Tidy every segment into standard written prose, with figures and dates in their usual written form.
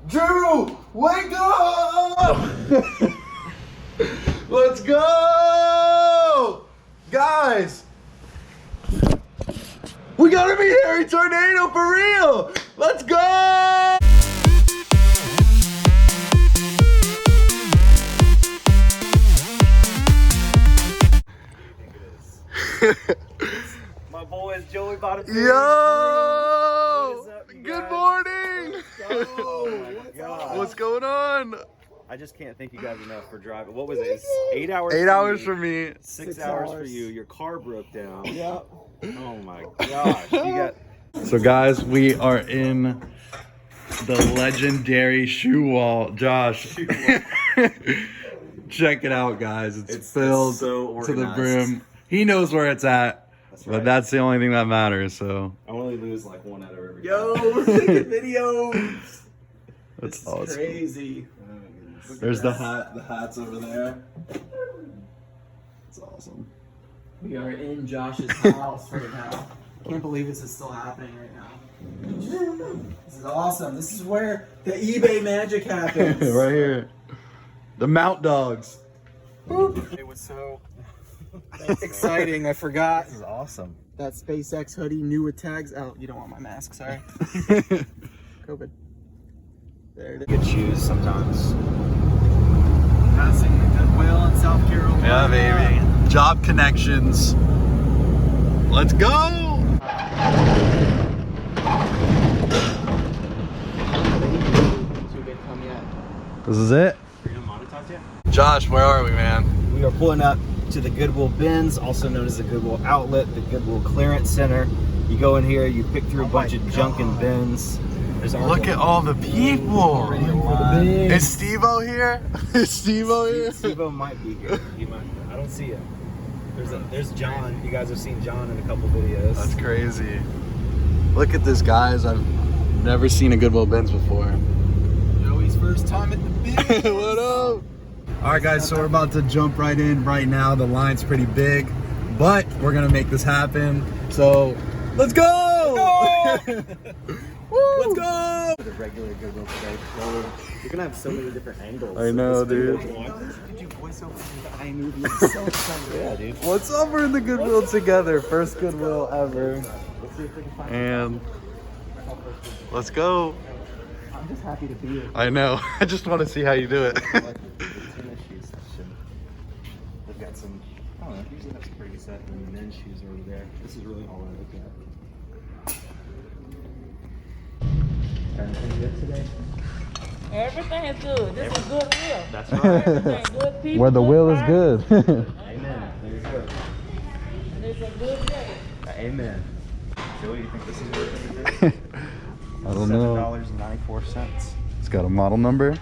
Drew, wake up! Let's go! Guys! We gotta be Harry Tornado for real! Let's go! My boys, Joey bought a beer. Yo! Up, Good morning! Oh my God. What's going on? I just can't thank you guys enough for driving. What was it? It's 8 hours. 8 hours for me. 6 hours for you. Your car broke down. Yep. Oh my gosh. You got. So guys, we are in the legendary shoe wall. Josh, check it out, guys. It's filled so to the organized. brim. He knows where it's at, That's but right. that's the only thing that matters. So I only lose like one out of every. Yo, we're taking videos. that's This is awesome. crazy. There's the hat. The hat's over there. It's awesome. We are in Josh's house right now. Can't believe this is still happening right now. This is awesome. This is where the eBay magic happens. Right here. The Mount Dogs. It was so. Exciting. I forgot This is awesome. that SpaceX hoodie new with tags. Oh, you don't want my mask. Sorry. COVID. There it is. Good shoes sometimes. Passing the Goodwill in South Carolina. Yeah, baby. Job connections. Let's go. Too big come yet. This is it. Are you gonna monetize yet? Josh, where are we, man? We are pulling up to the Goodwill bins, also known as the Goodwill Outlet, the Goodwill Clearance Center. You go in here, you pick through a bunch of junk and bins. There's Look at all the people. already a line. Is Steve-O here? Is Steve-O here? Steve-O might be here. He might. I don't see him. There's John. You guys have seen John in a couple videos. That's crazy. Look at this, guys. I've never seen a Goodwill bins before. Joey's first time at the bin. What up? All right, guys, so we're about to jump right in right now. The line's pretty big, but we're gonna make this happen. So let's go! Let's go! The regular Goodwill today. So you're gonna have so many different angles. I know, dude. Did you voice over the eye movement? So excited. Yeah, dude. What's up? We're in the Goodwill together. First Goodwill ever. Let's see if we can find And let's go. I'm just happy to be here. I know. I just want to see how you do it. like the tennis shoes section. They've got some. I don't know. Usually have some pretty good set, and men's shoes are over there. This is really all I look at. Anything good today? Everything is good. This is Goodwill. That's right. Everything good people. Where the will is price, good. Amen. There you go. And it's a good day. Amen. Joey, you think this is worth it? I don't know. $7.94. It's got a model number. It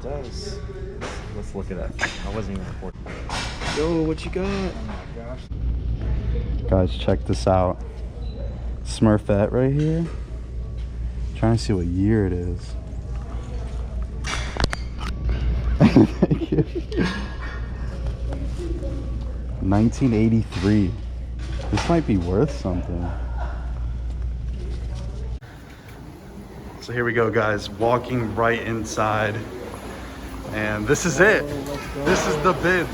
does. Let's look at it. I wasn't even recording. Yo, what you got? Oh my gosh. Guys, check this out. Smurfette right here. Trying to see what year it is. Thank you. 1983. This might be worth something. So here we go, guys. Walking right inside. And this is it. This is the bins.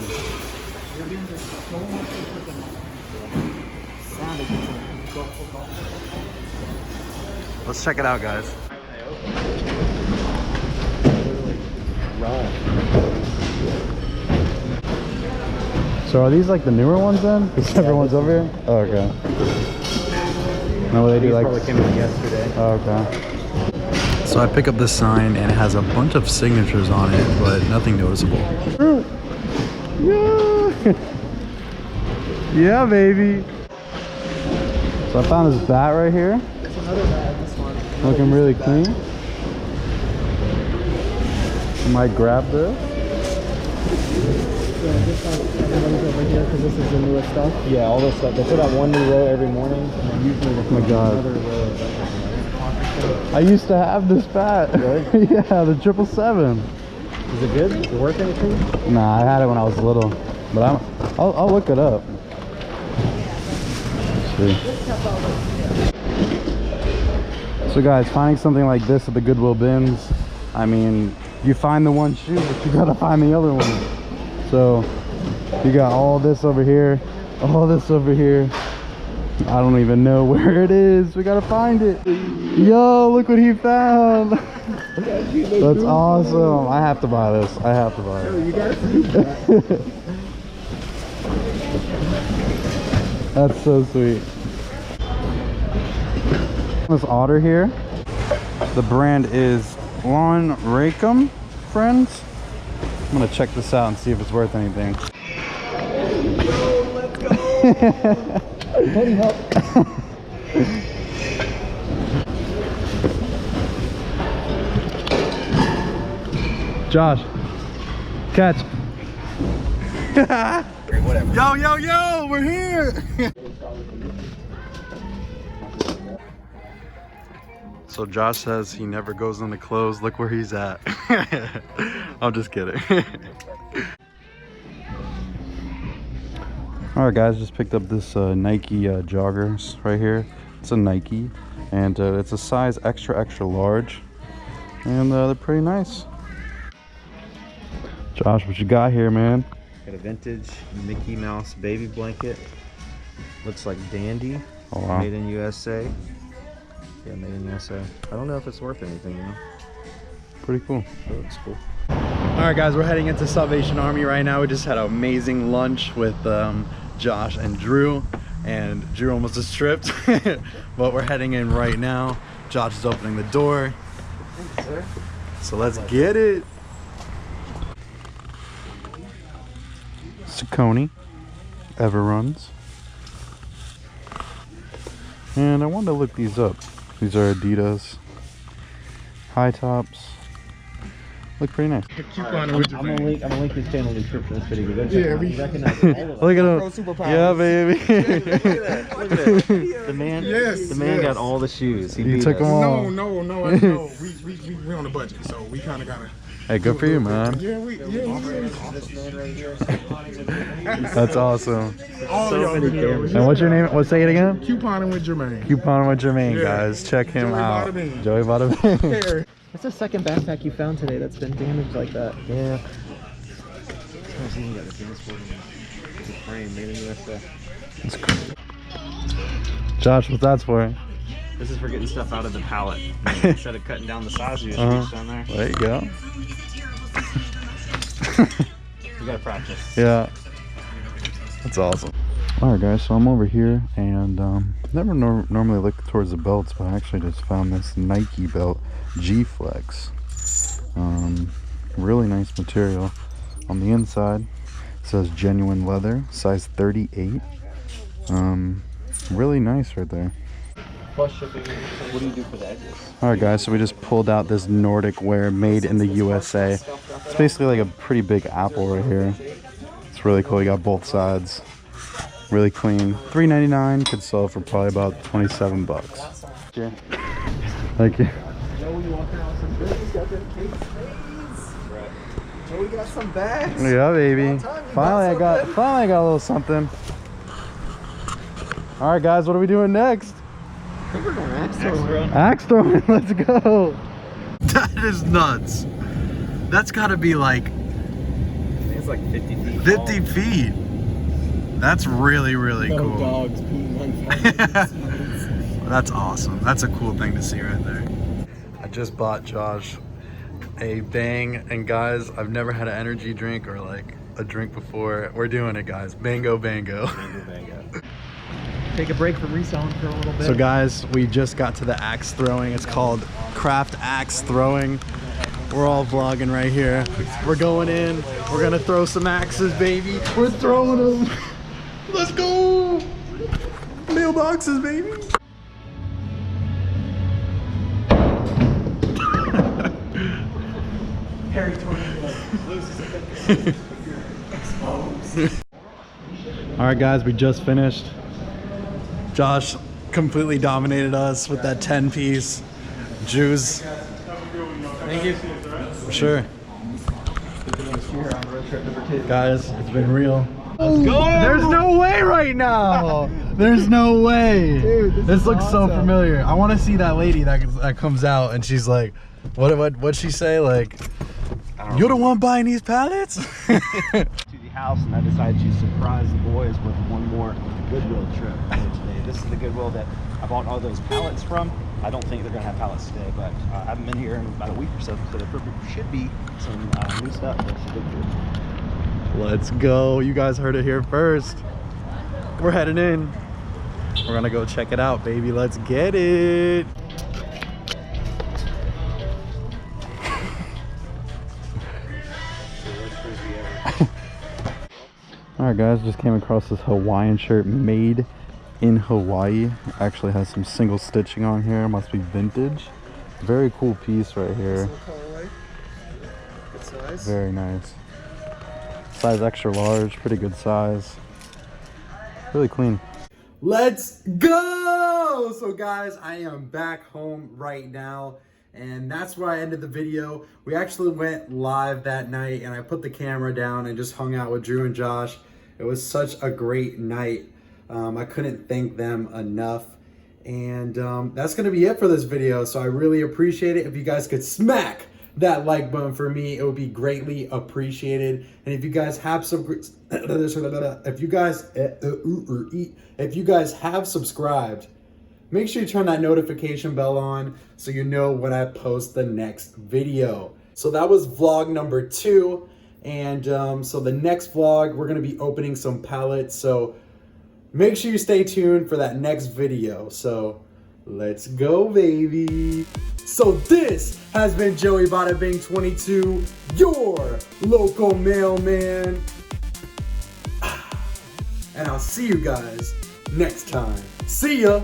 Let's check it out, guys. So are these like the newer ones then? Because everyone's over here? Oh, okay. No, they do like... Probably came in yesterday. Oh, okay. So I pick up this sign and it has a bunch of signatures on it, but nothing noticeable. Yeah! Yeah, baby! So I found this bat right here. There's another bag, this one. Looking really clean. I might grab this. Yeah, this one, everybody's over here because this is the newest stuff. Yeah, all this stuff. They put out one new row every morning, and then usually they Oh my put out God. another row of that. I used to have this bat. Really? Yeah, the 777. Is it good? Is it worth anything? Nah, I had it when I was little, but I'll look it up. Let's see. So guys, finding something like this at the Goodwill bins, I mean, you find the one shoe, but you gotta find the other one. So you got all this over here, all this over here. I don't even know where it is. We gotta find it. Yo, look what he found. That's awesome. I have to buy this. I have to buy it. You gotta see that. That's so sweet. This otter here. The brand is Lawn Rackham, friends. I'm gonna check this out and see if it's worth anything. Yo, let's go. Buddy, help. Josh, catch. Whatever. Yo, we're here. So Josh says he never goes into clothes. Look where he's at. I'm just kidding. Alright guys, just picked up this Nike joggers right here. It's a Nike, and it's a size extra large, and they're pretty nice. Josh, what you got here, man? Got a vintage Mickey Mouse baby blanket. Looks like dandy. Oh wow. Made in USA. Yeah, made in USA. I don't know if it's worth anything, you know. Pretty cool. It looks cool. Alright guys, we're heading into Salvation Army right now. We just had an amazing lunch with Josh and Drew, and Drew almost just tripped. But we're heading in right now. Josh is opening the door. Thanks, sir. So let's get it. Saucony Ever Runs. And I wanted to look these up. These are Adidas high tops. Look pretty nice. I'm gonna link his channel in the description of this video. Yeah, we recognize all of them. Look at him. Yeah, baby. Look at that. The man got all the shoes. He beat took us. them all. No. We on a budget, so we kind of gotta. Hey, good for you, man. Yeah, That's awesome. all So y'all many videos. cameras. And what's your name? What, say it again? Couponing with Jermaine. Couponing with Jermaine, Yeah. guys. Check him Joey out. Bada-bing. Joey Bada-bing. Here. What's the second backpack you found today that's been damaged like that? Yeah. You got the tennis board in the frame, made in USA. That's cool. Josh, what's that for? This is for getting stuff out of the pallet. Instead of cutting down the size, you just reach down there. There you go. You gotta practice. Yeah. That's awesome. Alright guys, so I'm over here, and never normally look towards the belts, but I actually just found this Nike belt, G-Flex. Really nice material. On the inside, it says genuine leather, size 38. Really nice right there. Plus shipping. What do you do for the edges? Alright guys, so we just pulled out this Nordic wear made in the USA. It's basically like a pretty big apple right here. It's really cool. You got both sides. Really clean. $3.99. Could sell for probably about 27 bucks. Yeah. Thank you. Joey walking out some business, got them cake sprays. Joey got some bags. Yeah, baby. Finally I got a little something. Alright guys, what are we doing next? I think we're going axe throwing. Axe throwing. Let's go. That is nuts. That's gotta be like I think it's like 50 feet. 50 feet. That's really cool. Dogs peeing on fire. That's awesome. That's a cool thing to see right there. I just bought Josh a Bang, and guys, I've never had an energy drink or like a drink before. We're doing it, guys. Bango. Take a break from reselling for a little bit. So guys, we just got to the axe throwing. It's called Craft Axe Throwing. We're all vlogging right here. We're going in. We're gonna throw some axes, baby. We're throwing them. Let's go. Mailboxes, baby. Harry Tornado. All right, guys, we just finished. Josh completely dominated us with that 10-piece. Jews. Thank you. For sure. Guys, it's been real. Let's go. There's no way right now. There's no way. Dude, this looks so familiar. I want to see that lady that comes out and she's like, what'd she say? Like, you're the one buying these pallets? To the house, and I decided to surprise the boys with one more Goodwill trip today. This is the Goodwill that I bought all those pallets from. I don't think they're gonna have pallets today, but I haven't been here in about a week or so there should be some new stuff for us to go through. Let's go. You guys heard it here first. We're heading in. We're gonna go check it out, baby. Let's get it. Alright guys, just came across this Hawaiian shirt made in Hawaii. Actually has some single stitching on here. Must be vintage. Very cool piece right here. Good size. Very nice. Size extra large, pretty good size. Really clean. Let's go! So guys, I am back home right now, and that's where I ended the video. We actually went live that night, and I put the camera down and just hung out with Drew and Josh. It was such a great night. I couldn't thank them enough. And that's gonna be it for this video. So I really appreciate it. If you guys could smack that like button for me, it would be greatly appreciated. And if you guys have have subscribed, make sure you turn that notification bell on so you know when I post the next video. So that was vlog number 2. And so the next vlog, we're gonna be opening some pallets. So make sure you stay tuned for that next video. So let's go, baby. So this has been Joey Bada Bing 22, your local mailman. And I'll see you guys next time. See ya.